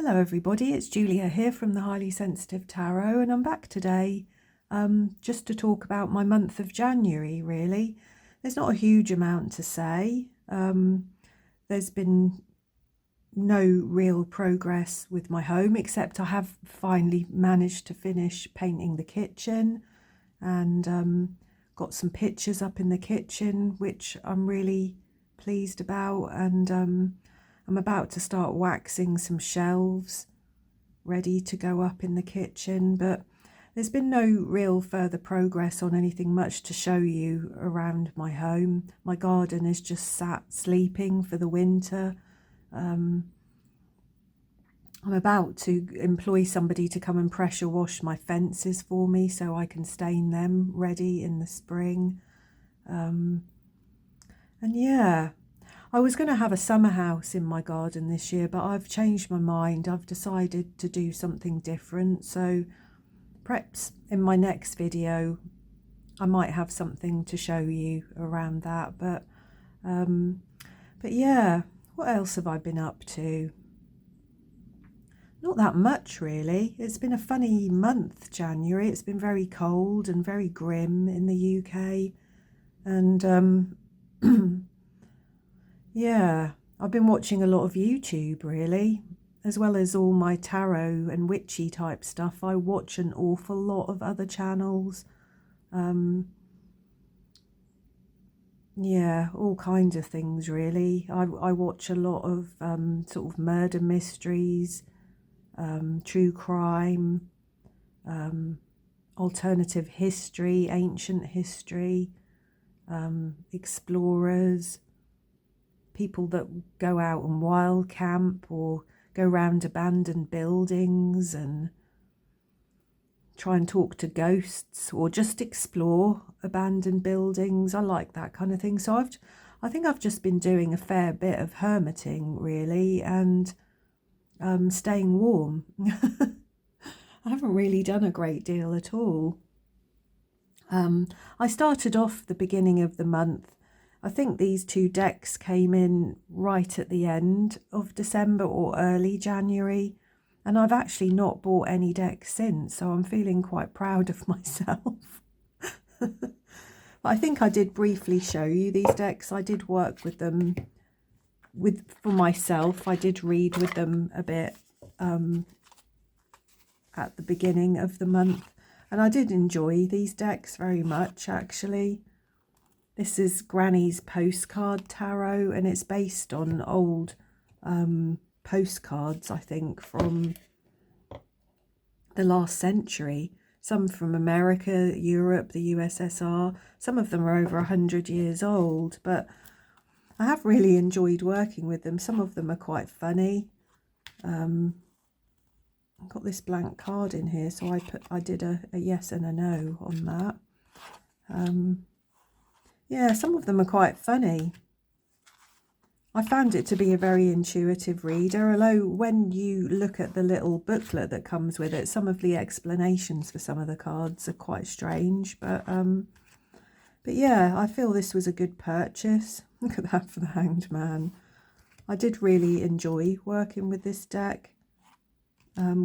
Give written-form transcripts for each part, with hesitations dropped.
Hello everybody, it's Julia here from the Highly Sensitive Tarot, and I'm back today just to talk about my month of January, really. There's not a huge amount to say. There's been no real progress with my home, except I have finally managed to finish painting the kitchen and got some pictures up in the kitchen, which I'm really pleased about, and I'm about to start waxing some shelves ready to go up in the kitchen, but there's been no real further progress on anything much to show you around my home. My garden is just sat sleeping for the winter. I'm about to employ somebody to come and pressure wash my fences for me so I can stain them ready in the spring. And yeah, I was going to have a summer house in my garden this year, but I've changed my mind. I've decided to do something different. So perhaps in my next video, I might have something to show you around that. But yeah, what else have I been up to? Not that much, really. It's been a funny month, January. It's been very cold and very grim in the UK. And yeah, I've been watching a lot of YouTube, really, as well as all my tarot and witchy type stuff. I watch an awful lot of other channels. Yeah, all kinds of things, really. I watch a lot of sort of murder mysteries, true crime, alternative history, ancient history, explorers, people that go out and wild camp or go round abandoned buildings and try and talk to ghosts or just explore abandoned buildings. I like that kind of thing. So I think I've just been doing a fair bit of hermiting, really, and staying warm. I haven't really done a great deal at all. I started off the beginning of the month. I think these two decks came in right at the end of December or early January, and I've actually not bought any decks since, so I'm feeling quite proud of myself. But I think I did briefly show you these decks. I did work with them for myself. I did read with them a bit at the beginning of the month, and I did enjoy these decks very much, actually. This is Granny's Postcard Tarot, and it's based on old postcards, I think, from the last century. Some from America, Europe, the USSR. Some of them are over 100 years old, but I have really enjoyed working with them. Some of them are quite funny. I've got this blank card in here, so I did a yes and a no on that. Yeah, some of them are quite funny. I found it to be a very intuitive reader, although when you look at the little booklet that comes with it, some of the explanations for some of the cards are quite strange. But yeah, I feel this was a good purchase. Look at that for the Hanged Man. I did really enjoy working with this deck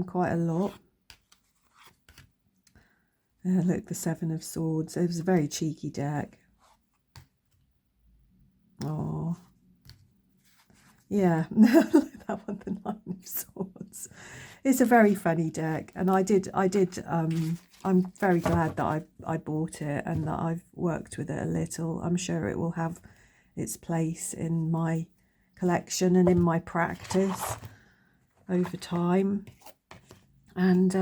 quite a lot. Look, the Seven of Swords. It was a very cheeky deck. Oh, yeah, that one, the Nine of Swords. It's a very funny deck, and I'm very glad that I bought it and that I've worked with it a little. I'm sure it will have its place in my collection and in my practice over time. And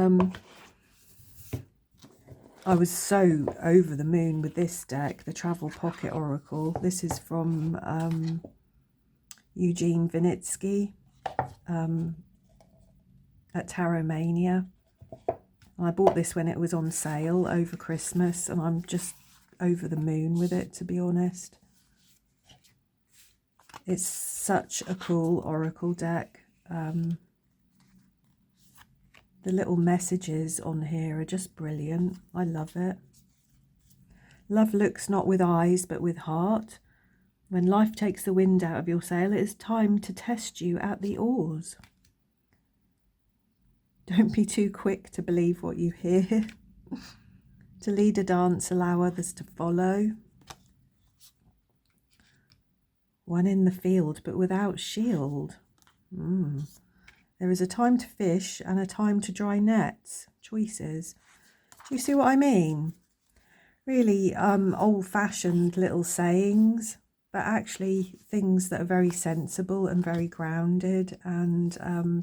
I was so over the moon with this deck, the Travel Pocket Oracle. This is from Eugene Vinitsky at Tarot Mania. And I bought this when it was on sale over Christmas, and I'm just over the moon with it, to be honest. It's such a cool oracle deck. The little messages on here are just brilliant. I love it. Love looks not with eyes, but with heart. When life takes the wind out of your sail, it is time to test you at the oars. Don't be too quick to believe what you hear. To lead a dance, allow others to follow. One in the field, but without shield. There is a time to fish and a time to dry nets. Choices. Do you see what I mean? Really old-fashioned little sayings, but actually things that are very sensible and very grounded, and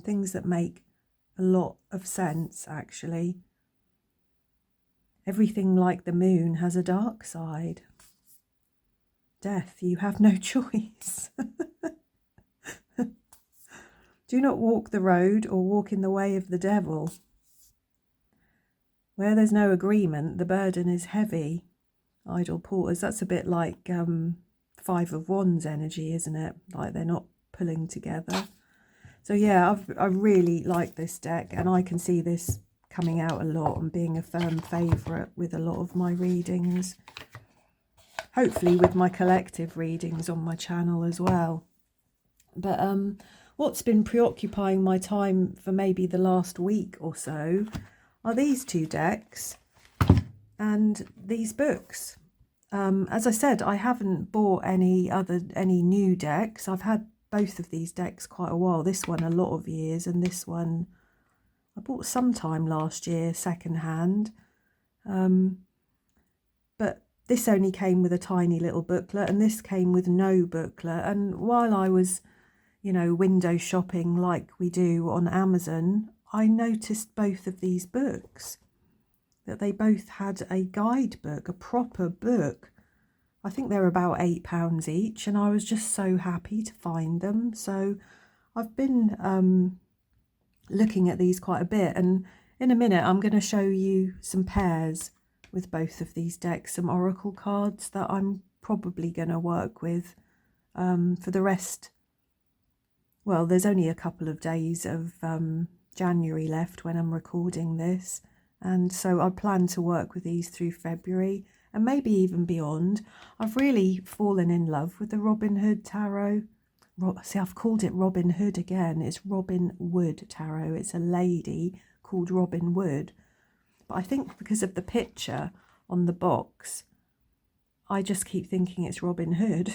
things that make a lot of sense, actually. Everything like the moon has a dark side. Death, you have no choice. Do not walk the road or walk in the way of the devil. Where there's no agreement, the burden is heavy. Idle porters, that's a bit like Five of Wands energy, isn't it? Like they're not pulling together. So yeah, I really like this deck, and I can see this coming out a lot and being a firm favourite with a lot of my readings. Hopefully with my collective readings on my channel as well. But what's been preoccupying my time for maybe the last week or so are these two decks and these books. As I said, I haven't bought any new decks. I've had both of these decks quite a while. This one a lot of years, and this one I bought sometime last year second hand. But this only came with a tiny little booklet, and this came with no booklet. And while I was, you know, window shopping like we do on Amazon, I noticed both of these books, that they both had a guidebook, a proper book. I think they're about £8 each, and I was just so happy to find them. So I've been looking at these quite a bit, and in a minute I'm going to show you some pairs with both of these decks, some oracle cards that I'm probably going to work with for the rest. Well, there's only a couple of days of January left when I'm recording this, and so I plan to work with these through February and maybe even beyond. I've really fallen in love with the Robin Hood Tarot. See, I've called it Robin Hood again. It's Robin Wood Tarot. It's a lady called Robin Wood. But I think because of the picture on the box, I just keep thinking it's Robin Hood.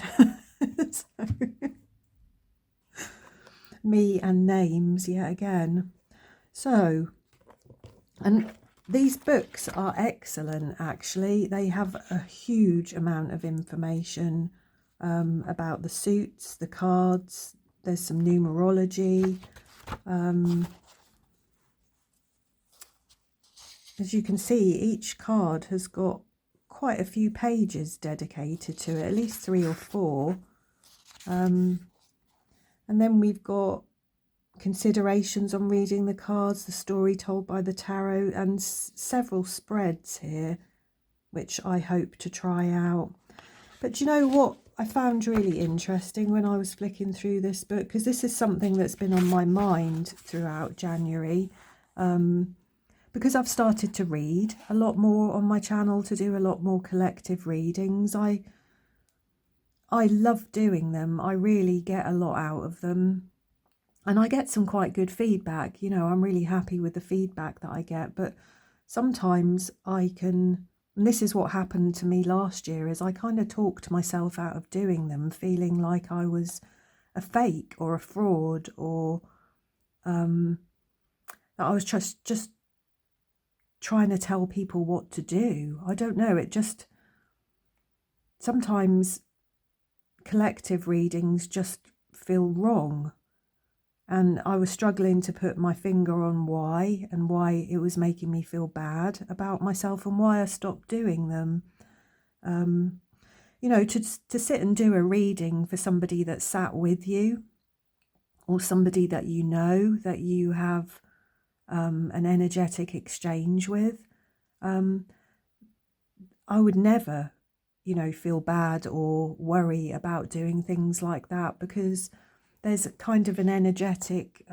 So, me and names yet again. So, and these books are excellent, actually. They have a huge amount of information about the suits, the cards. There's some numerology. As you can see, each card has got quite a few pages dedicated to it, at least 3 or 4. And then we've got considerations on reading the cards, the story told by the tarot, and several spreads here, which I hope to try out. But do you know what I found really interesting when I was flicking through this book? Because this is something that's been on my mind throughout January. Because I've started to read a lot more on my channel, to do a lot more collective readings. I love doing them. I really get a lot out of them. And I get some quite good feedback. You know, I'm really happy with the feedback that I get. But sometimes I can, and this is what happened to me last year, is I kind of talked myself out of doing them, feeling like I was a fake or a fraud, or that I was just trying to tell people what to do. I don't know, it just, sometimes collective readings just feel wrong. And I was struggling to put my finger on why, and why it was making me feel bad about myself, and why I stopped doing them. You know, to sit and do a reading for somebody that sat with you, or somebody that you know, that you have an energetic exchange with. I would never, you know, feel bad or worry about doing things like that, because there's kind of an energetic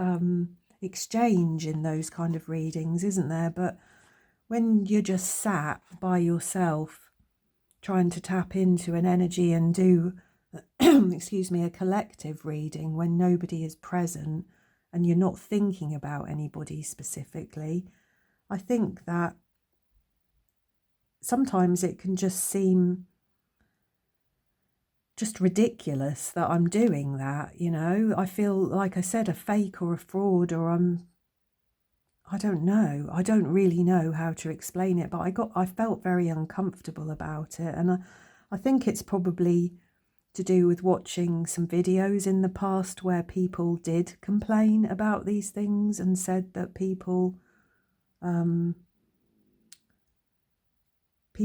exchange in those kind of readings, isn't there? But when you're just sat by yourself trying to tap into an energy and do excuse me, a collective reading when nobody is present, and you're not thinking about anybody specifically, I think that sometimes it can just seem just ridiculous that I'm doing that, you know. I feel, like I said, a fake or a fraud, or I don't know. I don't really know how to explain it, but I felt very uncomfortable about it. And I think it's probably to do with watching some videos in the past where people did complain about these things and said that people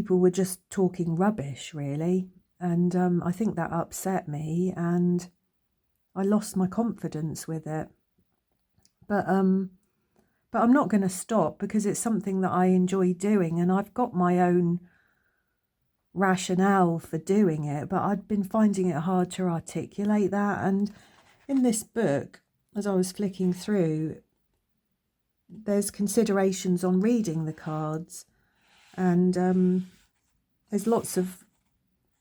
were just talking rubbish, really. And I think that upset me, and I lost my confidence with it. But I'm not going to stop, because it's something that I enjoy doing, and I've got my own rationale for doing it, but I'd been finding it hard to articulate that. And in this book, as I was flicking through, there's considerations on reading the cards, and there's lots of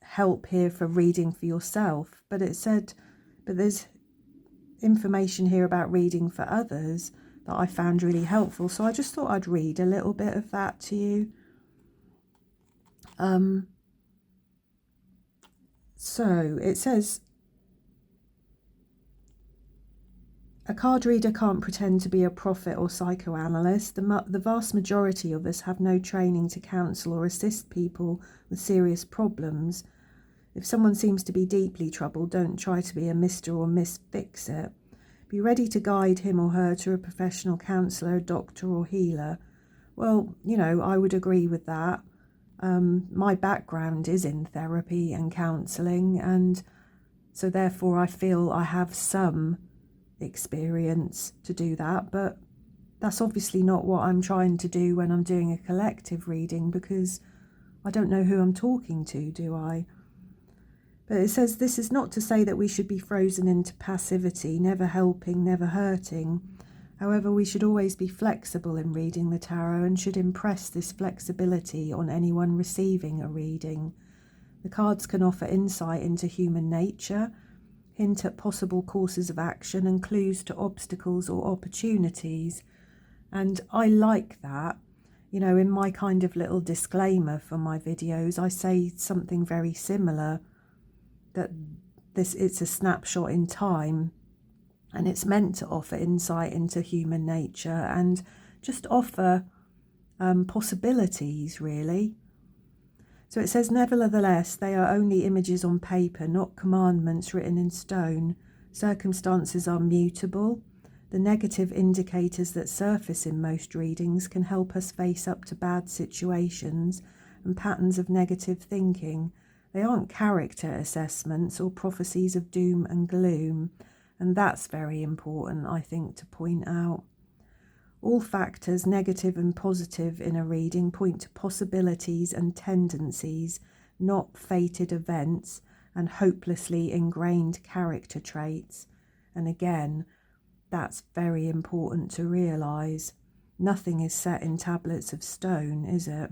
help here for reading for yourself, but there's information here about reading for others that I found really helpful. So I just thought I'd read a little bit of that to you. So it says, a card reader can't pretend to be a prophet or psychoanalyst. The vast majority of us have no training to counsel or assist people with serious problems. If someone seems to be deeply troubled, don't try to be a Mr. or Miss Fix-It. Be ready to guide him or her to a professional counsellor, doctor or healer. Well, you know, I would agree with that. My background is in therapy and counselling, and so therefore I feel I have some experience to do that, but that's obviously not what I'm trying to do when I'm doing a collective reading, because I don't know who I'm talking to, do I? But it says, this is not to say that we should be frozen into passivity, never helping, never hurting. However, we should always be flexible in reading the tarot, and should impress this flexibility on anyone receiving a reading. The cards can offer insight into human nature, hint at possible courses of action, and clues to obstacles or opportunities. And I like that. You know, in my kind of little disclaimer for my videos, I say something very similar, that it's a snapshot in time, and it's meant to offer insight into human nature and just offer possibilities, really. So it says, nevertheless, they are only images on paper, not commandments written in stone. Circumstances are mutable. The negative indicators that surface in most readings can help us face up to bad situations and patterns of negative thinking. They aren't character assessments or prophecies of doom and gloom, and that's very important, I think, to point out. All factors, negative and positive, in a reading point to possibilities and tendencies, not fated events and hopelessly ingrained character traits. And again, that's very important to realise. Nothing is set in tablets of stone, is it?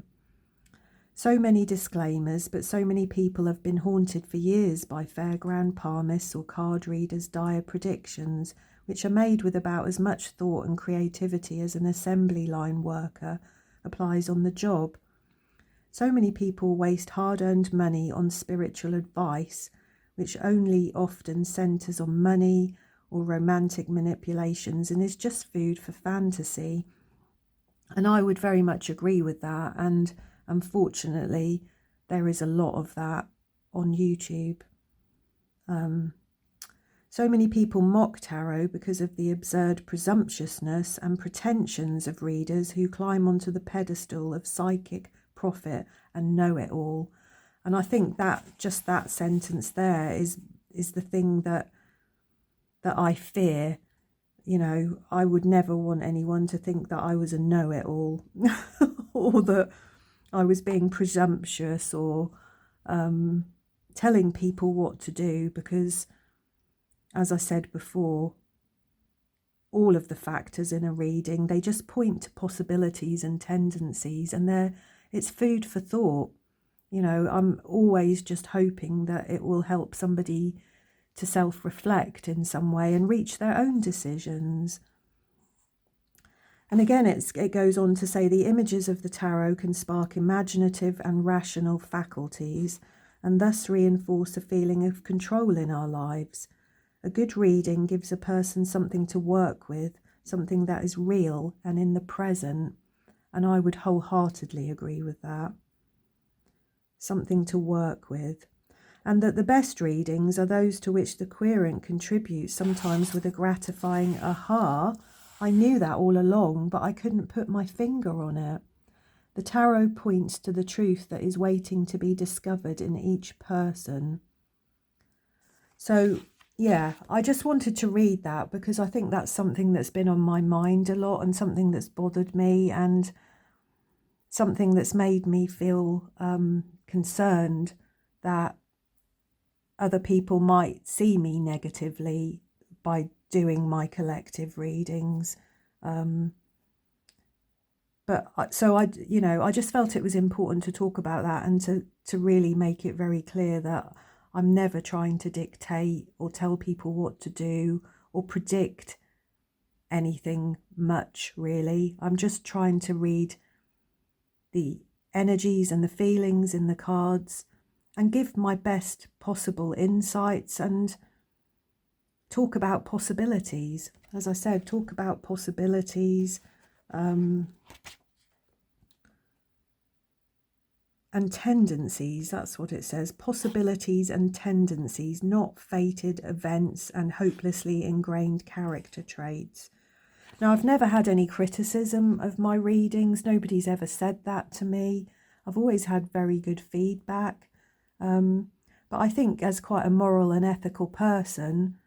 So many disclaimers, but so many people have been haunted for years by fairground palmists or card readers' dire predictions, which are made with about as much thought and creativity as an assembly line worker applies on the job. So many people waste hard-earned money on spiritual advice, which only often centres on money or romantic manipulations and is just food for fantasy. And I would very much agree with that, and unfortunately there is a lot of that on YouTube. So many people mock tarot because of the absurd presumptuousness and pretensions of readers who climb onto the pedestal of psychic prophet and know-it-all. And I think that just that sentence there is the thing that I fear. You know, I would never want anyone to think that I was a know-it-all or that I was being presumptuous or telling people what to do, because, as I said before, all of the factors in a reading, they just point to possibilities and tendencies, and it's food for thought. You know, I'm always just hoping that it will help somebody to self-reflect in some way and reach their own decisions. And again, it goes on to say the images of the tarot can spark imaginative and rational faculties and thus reinforce a feeling of control in our lives. A good reading gives a person something to work with, something that is real and in the present. And I would wholeheartedly agree with that. Something to work with. And that the best readings are those to which the querent contributes, sometimes with a gratifying aha. I knew that all along, but I couldn't put my finger on it. The tarot points to the truth that is waiting to be discovered in each person. So, yeah, I just wanted to read that because I think that's something that's been on my mind a lot and something that's bothered me and something that's made me feel concerned that other people might see me negatively by doing my collective readings. So I just felt it was important to talk about that and to really make it very clear that I'm never trying to dictate or tell people what to do or predict anything much, really. I'm just trying to read the energies and the feelings in the cards and give my best possible insights and talk about possibilities. As I said, talk about possibilities and tendencies. That's what it says. Possibilities and tendencies, not fated events and hopelessly ingrained character traits. Now, I've never had any criticism of my readings. Nobody's ever said that to me. I've always had very good feedback. But I think as quite a moral and ethical person,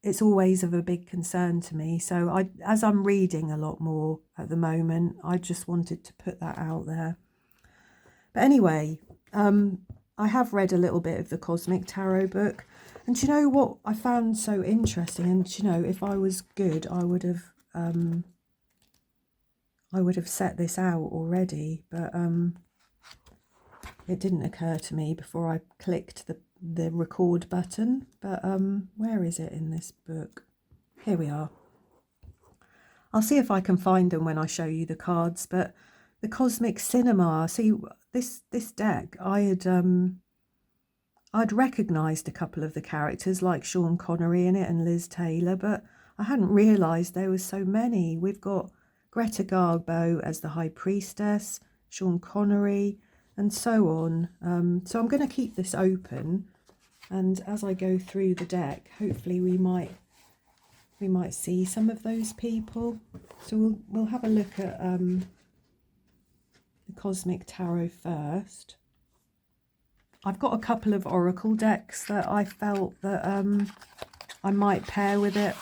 it's always of a big concern to me. So as I'm reading a lot more at the moment, I just wanted to put that out there. But anyway, I have read a little bit of the Cosmic Tarot book. And do you know what I found so interesting? And do you know, if I was good, I would have set this out already. But it didn't occur to me before I clicked the record button. But where is it in this book? Here we are. I'll see if I can find them when I show you the cards. But the Cosmic Cinema, see, this deck, I'd recognised a couple of the characters like Sean Connery in it and Liz Taylor, but I hadn't realised there was so many. We've got Greta Garbo as the High Priestess, Sean Connery, and so on. So I'm going to keep this open, and as I go through the deck, hopefully we might see some of those people. So we'll have a look at the Cosmic Tarot first. I've got a couple of oracle decks that I felt that I might pair with it.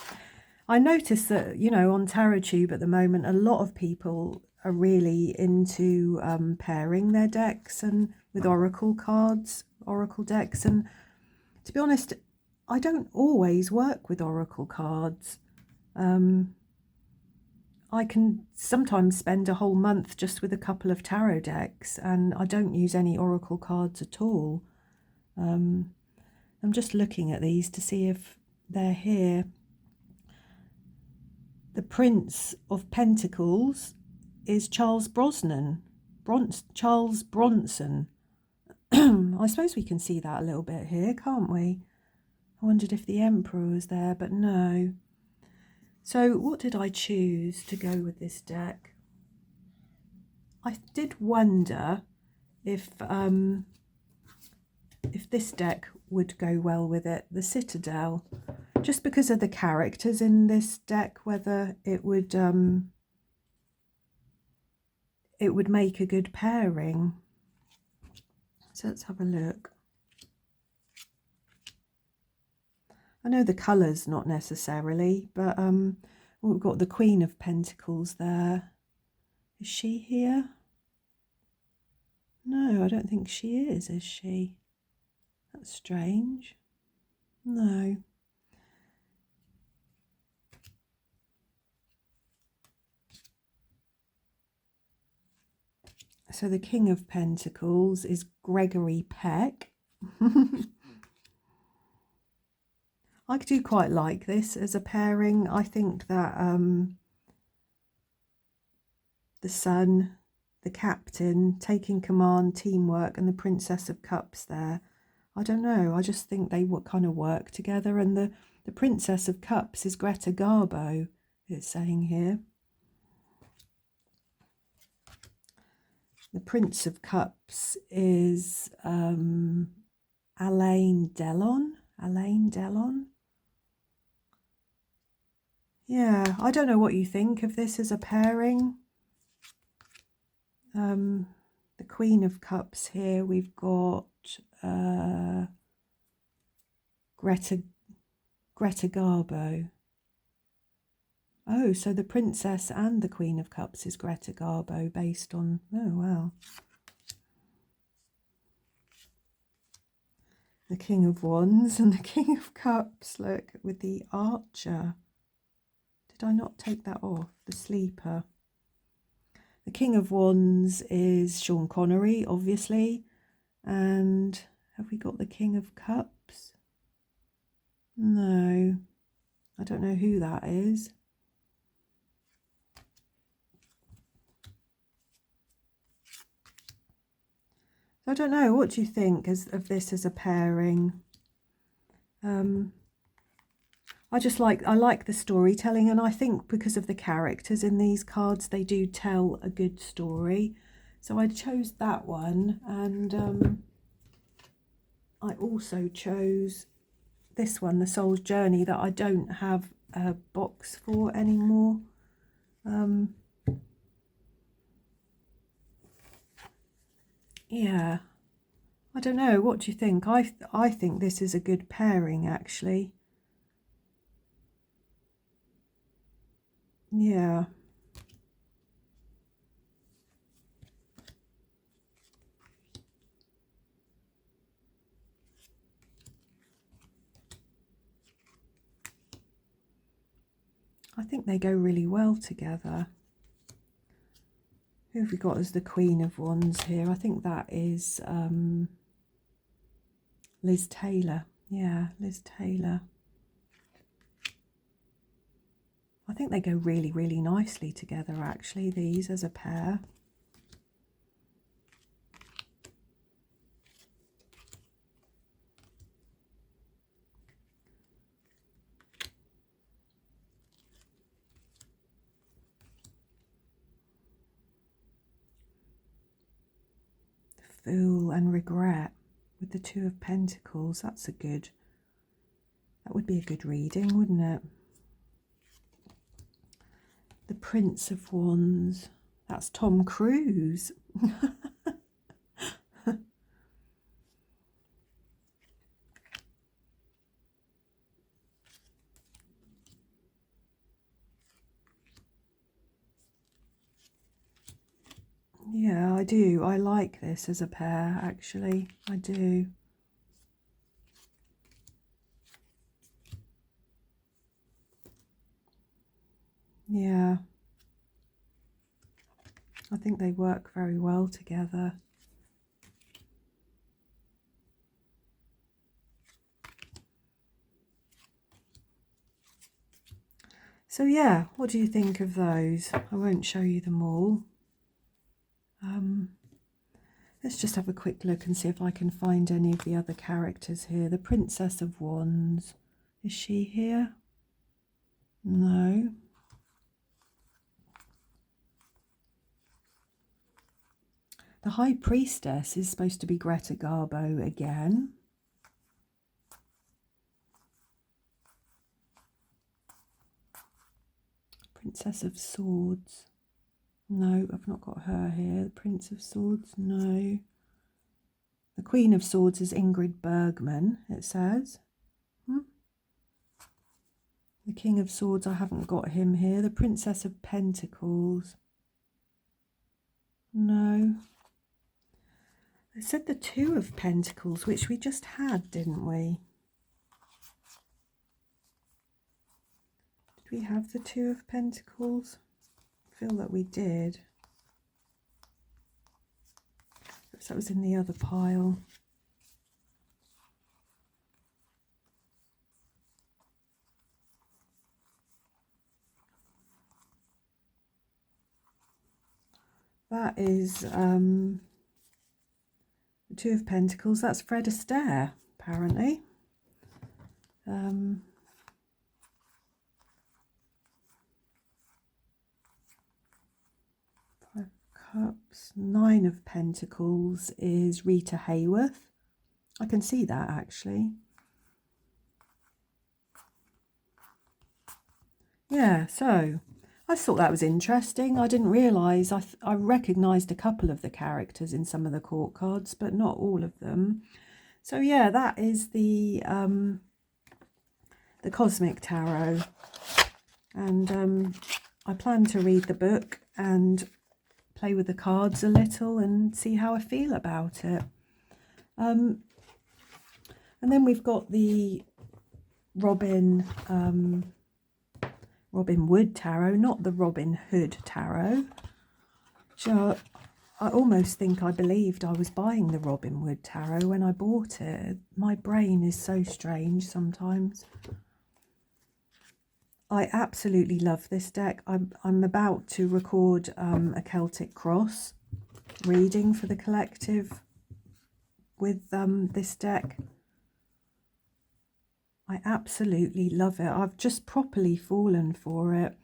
I noticed that, you know, on TarotTube at the moment, a lot of people are really into pairing their decks and with oracle cards, oracle decks. And to be honest, I don't always work with oracle cards. I can sometimes spend a whole month just with a couple of tarot decks and I don't use any oracle cards at all. I'm just looking at these to see if they're here. The Prince of Pentacles is Charles Bronson. I suppose we can see that a little bit here, can't we? I wondered if the Emperor was there, but no. So what did I choose to go with this deck? I did wonder if this deck would go well with it, the Citadel, just because of the characters in this deck, whether it would make a good pairing. So let's have a look. I know the colours not necessarily, but we've got the Queen of Pentacles there. Is she here? No, I don't think she is she? That's strange. No. So the King of Pentacles is Gregory Peck. I do quite like this as a pairing. I think that the Sun, the Captain, taking command, teamwork, and the Princess of Cups there. I don't know, I just think they would kind of work together. And the Princess of Cups is Greta Garbo, it's saying here. The Prince of Cups is Alain Delon. Alain Delon. Yeah, I don't know what you think of this as a pairing. The Queen of Cups here, we've got Greta Garbo. Oh, so the Princess and the Queen of Cups is Greta Garbo based on... Oh, wow. The King of Wands and the King of Cups, look, with the Archer. Did I not take that off? The Sleeper. The King of Wands is Sean Connery, obviously. And have we got the King of Cups? No. I don't know who that is. I don't know. What do you think of this as a pairing? I like the storytelling, and I think because of the characters in these cards, they do tell a good story. So I chose that one, and I also chose this one, The Soul's Journey, that I don't have a box for anymore. Yeah, I don't know. What do you think? I think this is a good pairing, actually. Yeah. I think they go really well together. Who have we got as the Queen of Wands here? I think that is Liz Taylor. Yeah, Liz Taylor. I think they go really, really nicely together, actually, these as a pair. Fool and Regret with the Two of Pentacles. That would be a good reading, wouldn't it? The Prince of Wands. That's Tom Cruise. Yeah, I do. I like this as a pair, actually. I do. Yeah. I think they work very well together. So yeah, what do you think of those? I won't show you them all. Let's just have a quick look and see if I can find any of the other characters here. The Princess of Wands. Is she here? No. The High Priestess is supposed to be Greta Garbo again. Princess of Swords. No, I've not got her here. The Prince of Swords, no. The Queen of Swords is Ingrid Bergman, it says. The King of Swords, I haven't got him here. The Princess of Pentacles. No. They said the Two of Pentacles, which we just had, didn't we? Did we have the Two of Pentacles? I feel that we did. Perhaps that was in the other pile. That is the Two of Pentacles. That's Fred Astaire, apparently. Five of Cups. Nine of Pentacles is Rita Hayworth. I can see that, actually. Yeah, so I thought that was interesting. I didn't realise, I recognised a couple of the characters in some of the court cards, but not all of them. So yeah, that is the Cosmic Tarot. And I plan to read the book and play with the cards a little and see how I feel about it. And then we've got the Robin Wood Tarot, not the Robin Hood Tarot. So I almost think I believed I was buying the Robin Wood Tarot when I bought it. My brain is so strange sometimes. I absolutely love this deck. I'm about to record a Celtic Cross reading for the collective with this deck. I absolutely love it. I've just properly fallen for it.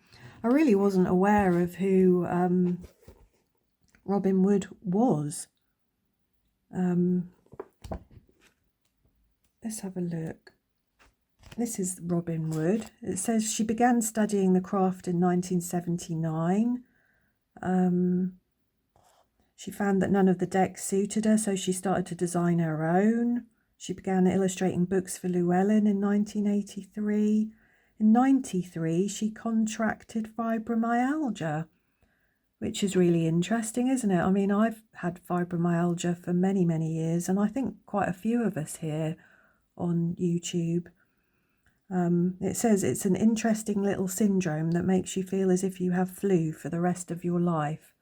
I really wasn't aware of who Robin Wood was. Let's have a look. This is Robin Wood. It says she began studying the craft in 1979. She found that none of the decks suited her, so she started to design her own. She began illustrating books for Llewellyn in 1983. In 93, she contracted fibromyalgia, which is really interesting, isn't it? I mean, I've had fibromyalgia for many, many years, and I think quite a few of us here on YouTube. It says it's an interesting little syndrome that makes you feel as if you have flu for the rest of your life,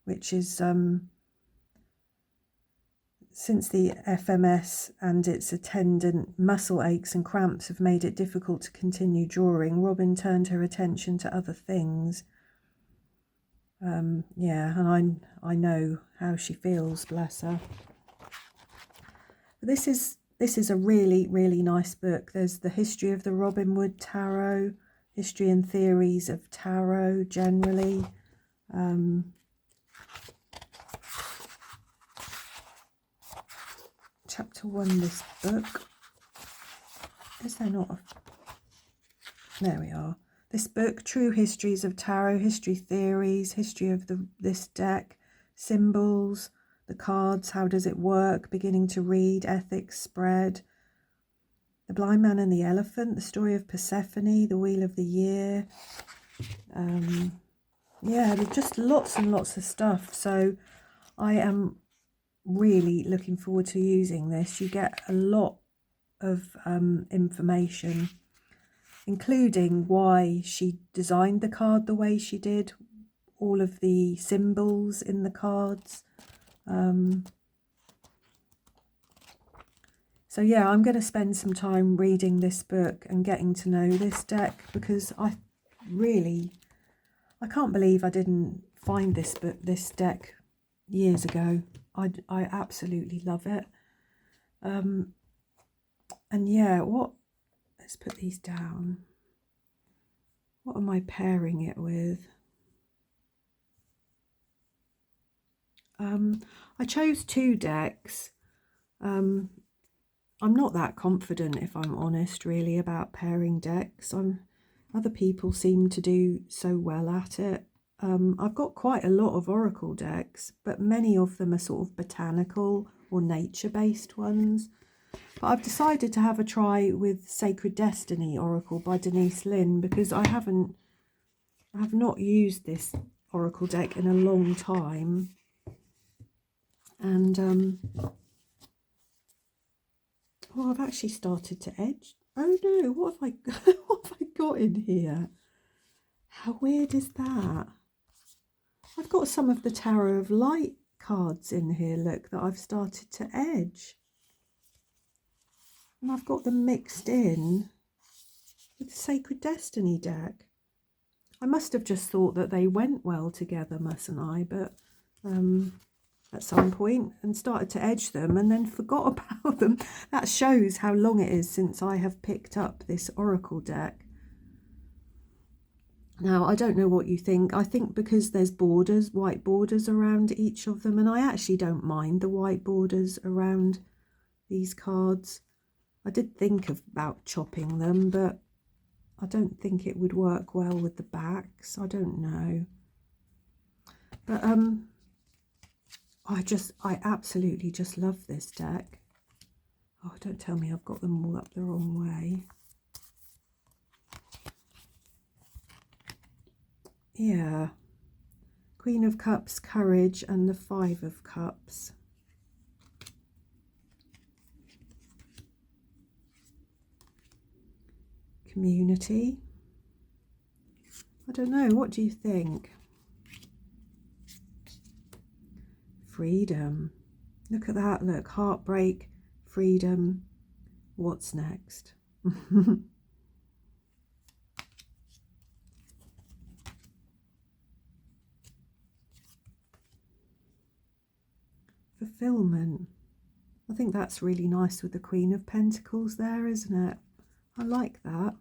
which is since the FMS and its attendant muscle aches and cramps have made it difficult to continue drawing, Robin turned her attention to other things. Yeah, and I know how she feels, bless her. But this is a really, really nice book. There's the history of the Robin Wood Tarot, history and theories of tarot generally. Chapter 1, this book. Is there not a... There we are. This book, True Histories of Tarot, History Theories, History of this deck, Symbols, the cards, how does it work, beginning to read, ethics, spread, The Blind Man and the Elephant, the story of Persephone, the Wheel of the Year. Yeah, there's just lots and lots of stuff. So I am really looking forward to using this. You get a lot of information, including why she designed the card the way she did, all of the symbols in the cards. So yeah, I'm going to spend some time reading this book and getting to know this deck, because I can't believe I didn't find this deck years ago. I absolutely love it. And yeah, let's put these down. What am I pairing it with? I chose two decks. I'm not that confident, if I'm honest, really, about pairing decks. Other people seem to do so well at it. I've got quite a lot of oracle decks, but many of them are sort of botanical or nature-based ones. But I've decided to have a try with Sacred Destiny Oracle by Denise Lynn, because I have not used this oracle deck in a long time. And I've actually started to edge. Oh no, what have I got in here? How weird is that? I've got some of the Tarot of Light cards in here, look, that I've started to edge. And I've got them mixed in with the Sacred Destiny deck. I must have just thought that they went well together, mustn't I? But at some point and started to edge them and then forgot about them. That shows how long it is since I have picked up this oracle deck. Now, I don't know what you think. I think because there's borders, white borders around each of them, and I actually don't mind the white borders around these cards. I did think about chopping them, but I don't think it would work well with the backs. I don't know. But I absolutely just love this deck. Oh, don't tell me I've got them all up the wrong way. Yeah. Queen of Cups, Courage, and the Five of Cups. Community. I don't know. What do you think? Freedom. Look at that. Look. Heartbreak, freedom. What's next? Fulfillment. I think that's really nice with the Queen of Pentacles there, isn't it? I like that.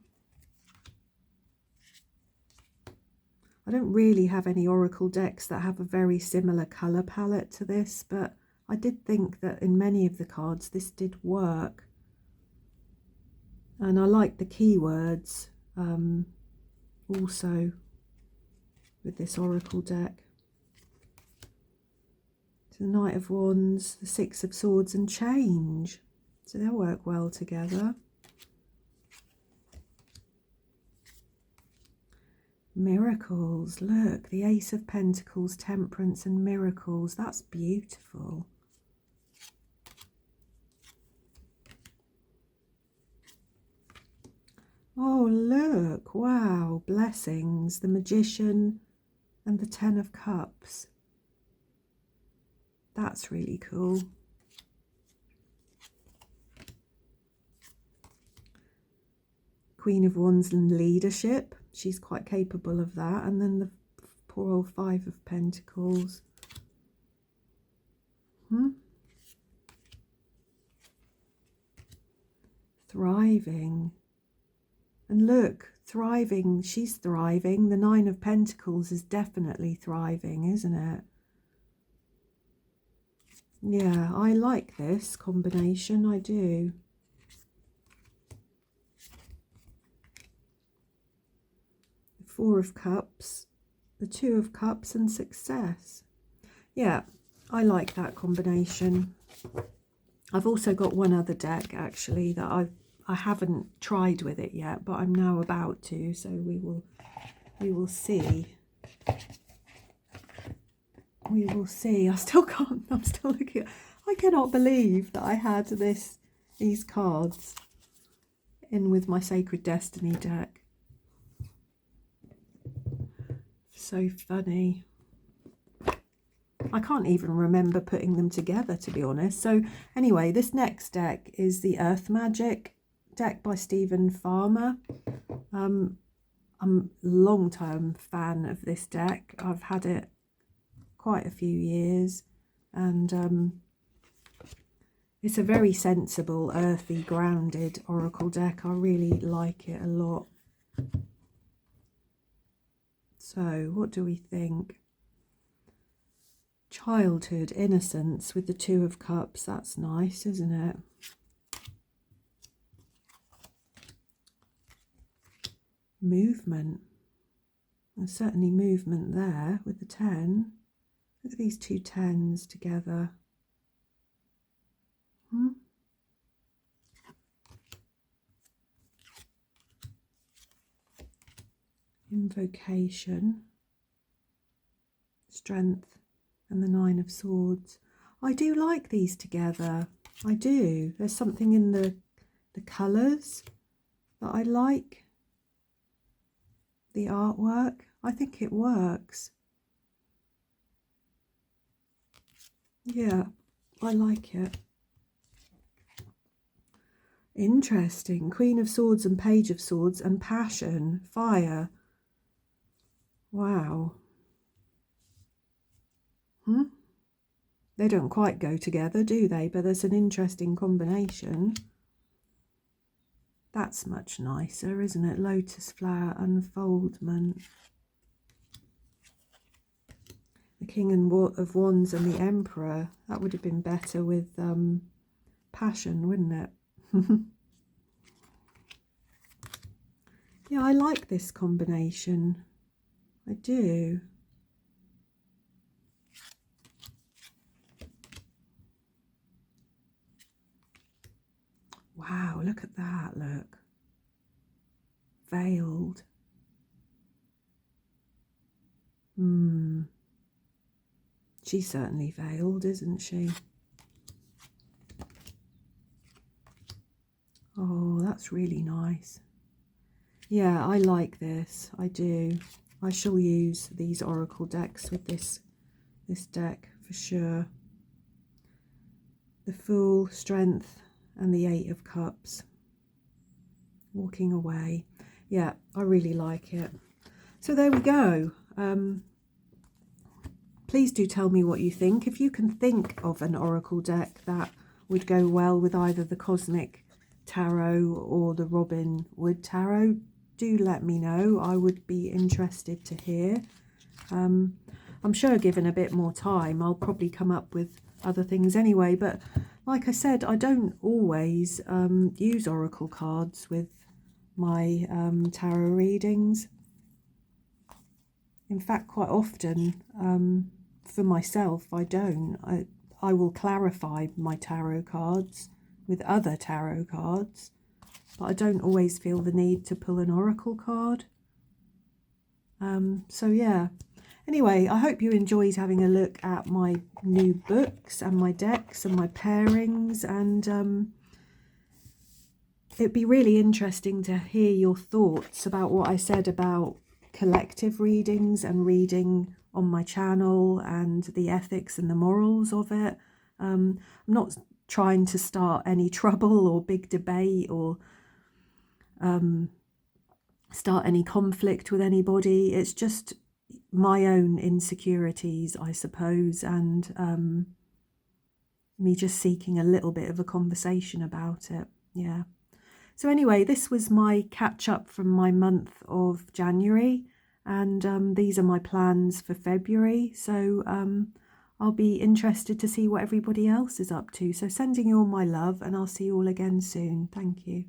I don't really have any oracle decks that have a very similar colour palette to this, but I did think that in many of the cards this did work. And I like the keywords also with this oracle deck. So the Knight of Wands, the Six of Swords, and Change. So they'll work well together. Miracles. Look, the Ace of Pentacles, Temperance, and Miracles. That's beautiful. Oh, look. Wow. Blessings. The Magician and the Ten of Cups. That's really cool. Queen of Wands and Leadership. She's quite capable of that. And then the poor old Five of Pentacles. Thriving. And look, thriving. She's thriving. The Nine of Pentacles is definitely thriving, isn't it? Yeah, I like this combination. I do. The Four of Cups, the Two of Cups, and Success. Yeah, I like that combination. I've also got one other deck actually that I haven't tried with it yet, but I'm now about to, so we will see. We will see. I still can't. I'm still looking. I cannot believe that I had these cards in with my Sacred Destiny deck. So funny. I can't even remember putting them together, to be honest. So anyway, this next deck is the Earth Magic deck by Stephen Farmer. I'm a long-term fan of this deck. I've had it quite a few years, and it's a very sensible, earthy, grounded oracle deck. I really like it a lot. So what do we think? Childhood, innocence with the Two of Cups. That's nice, isn't it? Movement. There's certainly movement there with the 10. Look at these two 10s together. Invocation. Strength and the Nine of Swords. I do like these together. I do. There's something in the colours that I like. The artwork. I think it works. Yeah, I like it. Interesting. Queen of Swords and Page of Swords and Passion. Fire. Wow. They don't quite go together, do they? But there's an interesting combination. That's much nicer, isn't it? Lotus flower unfoldment. The King of Wands and the Emperor. That would have been better with passion, wouldn't it? Yeah, I like this combination. I do. Wow, look at that, look. Veiled. She's certainly veiled, isn't she? Oh, that's really nice. Yeah, I like this. I do. I shall use these oracle decks with this deck for sure. The Fool, Strength, and the Eight of Cups. Walking away. Yeah, I really like it. So there we go. Please do tell me what you think. If you can think of an oracle deck that would go well with either the Cosmic Tarot or the Robin Wood Tarot, do let me know. I would be interested to hear. I'm sure given a bit more time, I'll probably come up with other things anyway. But like I said, I don't always use oracle cards with my tarot readings. In fact, quite often, for myself, I don't. I will clarify my tarot cards with other tarot cards, but I don't always feel the need to pull an oracle card. So yeah. Anyway, I hope you enjoyed having a look at my new books and my decks and my pairings, and it'd be really interesting to hear your thoughts about what I said about collective readings and reading on my channel and the ethics and the morals of it. I'm not trying to start any trouble or big debate or start any conflict with anybody. It's just my own insecurities, I suppose, and me just seeking a little bit of a conversation about it. Yeah. So anyway, this was my catch up from my month of January, and these are my plans for February. So I'll be interested to see what everybody else is up to. So sending you all my love, and I'll see you all again soon. Thank you.